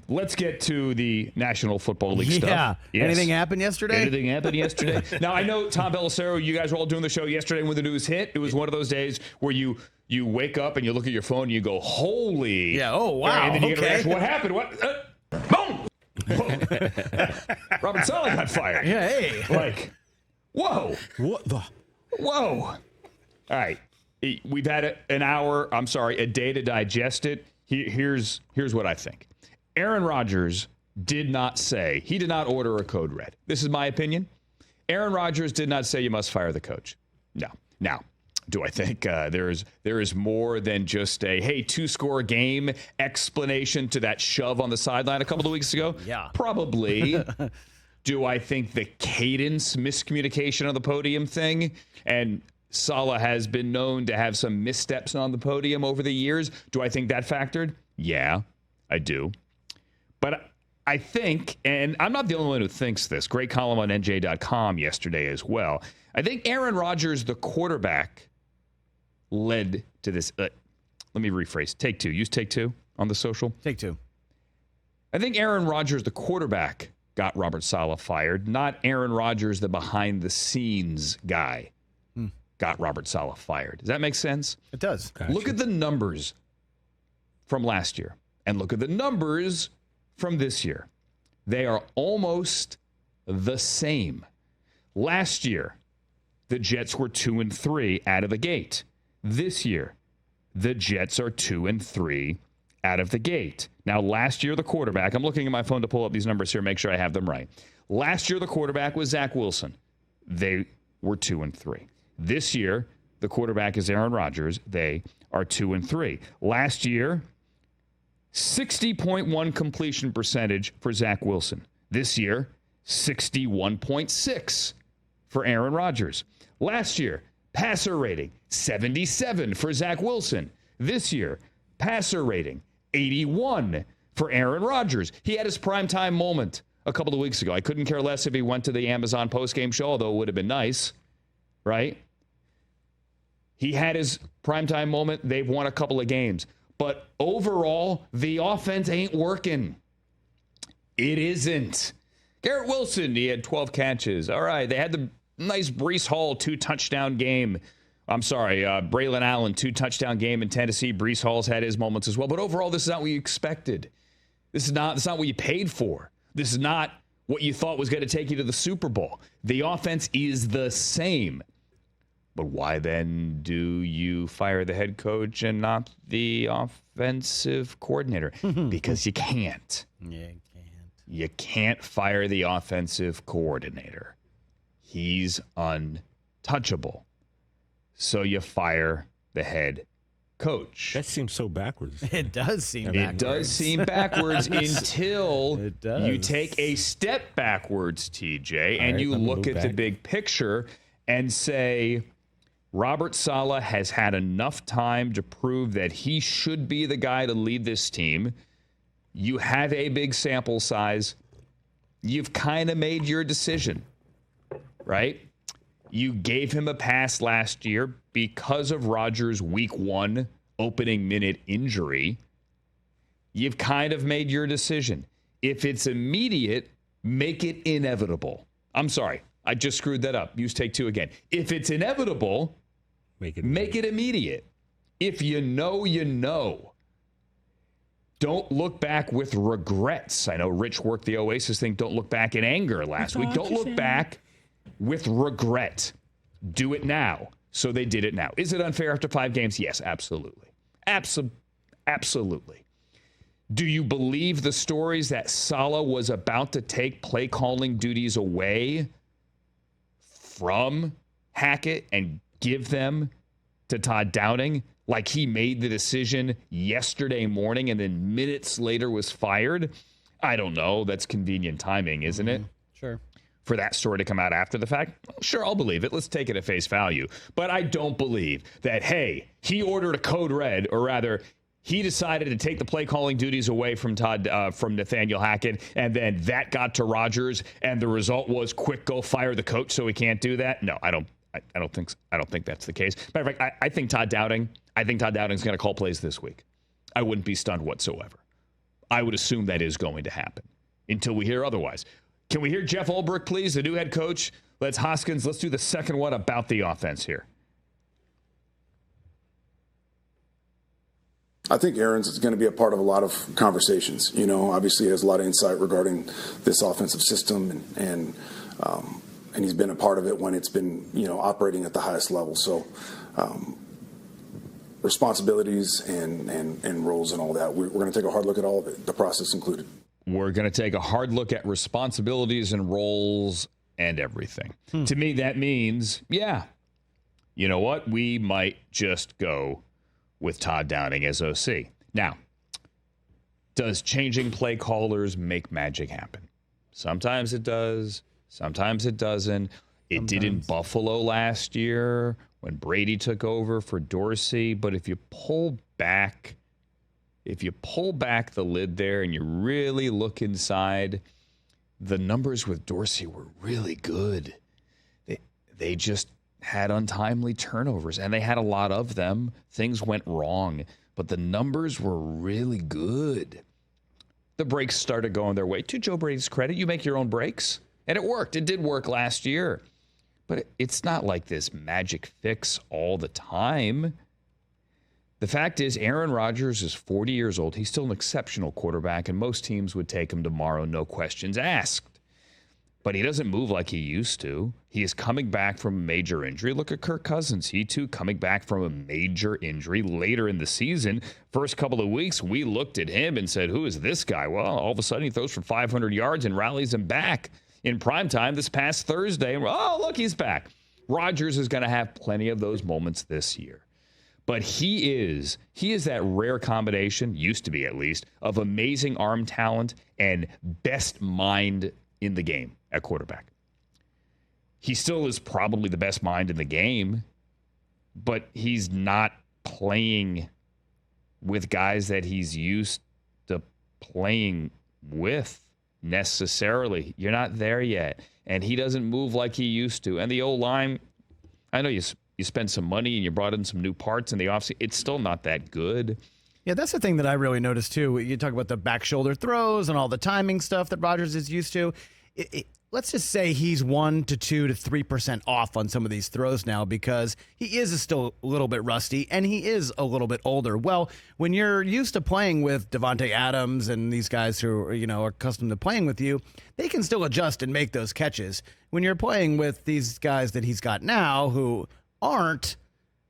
Let's get to the National Football League stuff. Yeah. Yes. Anything happened yesterday? Anything happened yesterday? Now, I know, Tom Pelissero, you guys were all doing the show yesterday when the news hit. It was one of those days where you wake up and you look at your phone and you go, holy. Yeah, oh, wow. And then you get a Okay. reaction. What happened? What? Boom! Robert Saleh got fired. Yeah, hey. Like, whoa. What the? Whoa. All right. We've had a day to digest it. Here's what I think. Aaron Rodgers did not order a code red. This is my opinion. Aaron Rodgers did not say you must fire the coach. No. Now, do I think there is more than just a, hey, 2-score game explanation to that shove on the sideline a couple of weeks ago? Yeah. Probably. Do I think the cadence miscommunication on the podium thing, and Saleh has been known to have some missteps on the podium over the years, do I think that factored? Yeah, I do. But I think, and I'm not the only one who thinks this, great column on NJ.com yesterday as well, I think Aaron Rodgers, the quarterback, led to this. Let me rephrase. Take two. Use take two on the social. Take two. I think Aaron Rodgers, the quarterback, got Robert Saleh fired, not Aaron Rodgers, the behind-the-scenes guy, got Robert Saleh fired. Does that make sense? It does. Gotcha. Look at the numbers from last year and look at the numbers from this year. They are almost the same. Last year, the Jets were 2-3 out of the gate. This year, the Jets are 2-3 out of the gate. Now, last year, the quarterback, I'm looking at my phone to pull up these numbers here, make sure I have them right. Last year, the quarterback was Zach Wilson. They were 2-3. This year, the quarterback is Aaron Rodgers. They are 2-3. Last year, 60.1 completion percentage for Zach Wilson. This year, 61.6 for Aaron Rodgers. Last year, passer rating, 77 for Zach Wilson. This year, passer rating, 81 for Aaron Rodgers. He had his primetime moment a couple of weeks ago. I couldn't care less if he went to the Amazon postgame show, although it would have been nice, right? He had his primetime moment. They've won a couple of games. But overall, the offense ain't working. It isn't. Garrett Wilson, he had 12 catches. All right, they had the nice Breece Hall 2-touchdown game. I'm sorry, Braylon Allen 2-touchdown game in Tennessee. Breece Hall's had his moments as well. But overall, this is not what you expected. This is not what you paid for. This is not what you thought was going to take you to the Super Bowl. The offense is the same. But why then do you fire the head coach and not the offensive coordinator? Because you can't. Yeah, you can't. You can't fire the offensive coordinator. He's untouchable. So you fire the head coach. That seems so backwards. It does seem backwards. It does seem backwards until It does. you take a step backwards, TJ, and right, you let me look move at the back. big picture and say, Robert Saleh has had enough time to prove that he should be the guy to lead this team. You have a big sample size. You've kind of made your decision, right? You gave him a pass last year because of Rodgers' week 1 opening minute injury. You've kind of made your decision. If it's immediate, make it inevitable. I'm sorry, I just screwed that up. Use take two again. If it's inevitable, make it immediate. If you know, you know. Don't look back with regrets. I know Rich worked the Oasis thing. Don't look back in anger last week. Don't look back with regret. Do it now. So they did it now. Is it unfair after 5 games? Yes, absolutely. Absolutely. Do you believe the stories that Saleh was about to take play calling duties away from Hackett and give them to Todd Downing, like he made the decision yesterday morning and then minutes later was fired? I don't know. That's convenient timing, isn't it? Sure. For that story to come out after the fact? Sure, I'll believe it. Let's take it at face value. But I don't believe that, hey, he ordered a code red, or rather, he decided to take the play calling duties away from from Nathaniel Hackett, and then that got to Rodgers, and the result was quick, go fire the coach, so he can't do that. No, I don't think that's the case. Matter of fact, I think Todd Dowding's going to call plays this week. I wouldn't be stunned whatsoever. I would assume that is going to happen until we hear otherwise. Can we hear Jeff Ulbrich, please, the new head coach? Let's do the second one about the offense here. I think Aaron's going to be a part of a lot of conversations. Obviously he has a lot of insight regarding this offensive system, and he's been a part of it when it's been, operating at the highest level. So responsibilities and roles and all that, we're going to take a hard look at all of it, the process included. We're going to take a hard look at responsibilities and roles and everything. To me, that means, you know what? We might just go with Todd Downing as OC. Now, does changing play callers make magic happen? Sometimes it does. Sometimes it doesn't. It did in Buffalo last year when Brady took over for Dorsey. But if you pull back the lid there and you really look inside, the numbers with Dorsey were really good. They just had untimely turnovers, and they had a lot of them. Things went wrong, but the numbers were really good. The breaks started going their way. To Joe Brady's credit, you make your own breaks, and it worked. It did work last year, but it's not like this magic fix all the time. The fact is, Aaron Rodgers is 40 years old. He's still an exceptional quarterback, and most teams would take him tomorrow, no questions asked. But he doesn't move like he used to. He is coming back from a major injury. Look at Kirk Cousins. He, too, coming back from a major injury later in the season. First couple of weeks, we looked at him and said, who is this guy? Well, all of a sudden, he throws for 500 yards and rallies him back in primetime this past Thursday. Oh, look, he's back. Rodgers is going to have plenty of those moments this year. But he is that rare combination, used to be at least, of amazing arm talent and best mind in the game at quarterback. He still is probably the best mind in the game, but he's not playing with guys that he's used to playing with necessarily. You're not there yet. And he doesn't move like he used to. And the O-line, I know you spent some money and you brought in some new parts in the offseason. It's still not that good. Yeah, that's the thing that I really noticed, too. You talk about the back shoulder throws and all the timing stuff that Rodgers is used to. Let's just say he's 1 to 2 to 3% off on some of these throws now because he is still a little bit rusty and he is a little bit older. Well, when you're used to playing with Devontae Adams and these guys who are accustomed to playing with you, they can still adjust and make those catches. When you're playing with these guys that he's got now who aren't,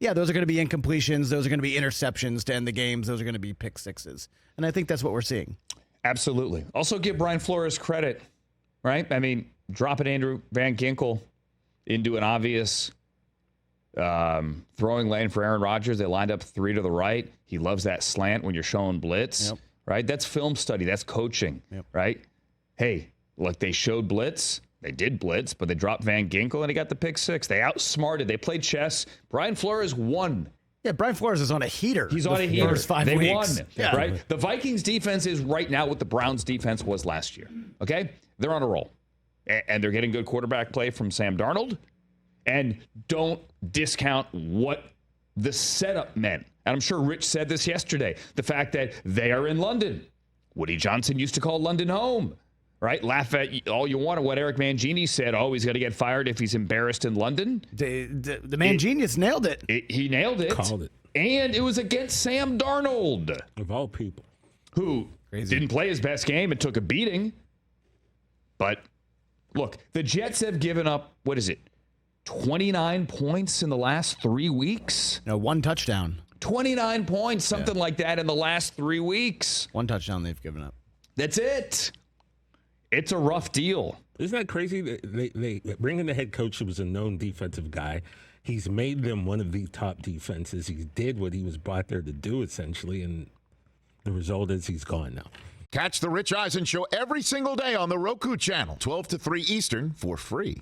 those are going to be incompletions. Those are going to be interceptions to end the games. Those are going to be pick sixes. And I think that's what we're seeing. Absolutely. Also give Brian Flores credit, right? I mean, dropping Andrew Van Ginkel into an obvious throwing lane for Aaron Rodgers. They lined up 3 to the right. He loves that slant when you're showing blitz, right? That's film study. That's coaching, right? Hey, look, they showed blitz. They did blitz, but they dropped Van Ginkel, and he got the pick six. They outsmarted. They played chess. Brian Flores won. Yeah, Brian Flores is on a heater. He's on a heater. First 5 they weeks. Won, right? The Vikings defense is right now what the Browns defense was last year, okay? They're on a roll, and they're getting good quarterback play from Sam Darnold, and don't discount what the setup meant. And I'm sure Rich said this yesterday, the fact that they are in London. Woody Johnson used to call London home. Right? Laugh at all you want at what Eric Mangini said. Oh, he's going to get fired if he's embarrassed in London. The man genius nailed it. He nailed it. Called it. And it was against Sam Darnold. Of all people. Who didn't play his best game and took a beating. But, look, the Jets have given up, 29 points in the last 3 weeks? No, 1 touchdown. 29 points, something like that in the last 3 weeks. 1 touchdown they've given up. That's it. It's a rough deal. Isn't that crazy? They bring in the head coach who was a known defensive guy. He's made them one of the top defenses. He did what he was brought there to do, essentially, and the result is he's gone now. Catch the Rich Eisen Show every single day on the Roku Channel, 12 to 3 Eastern, for free.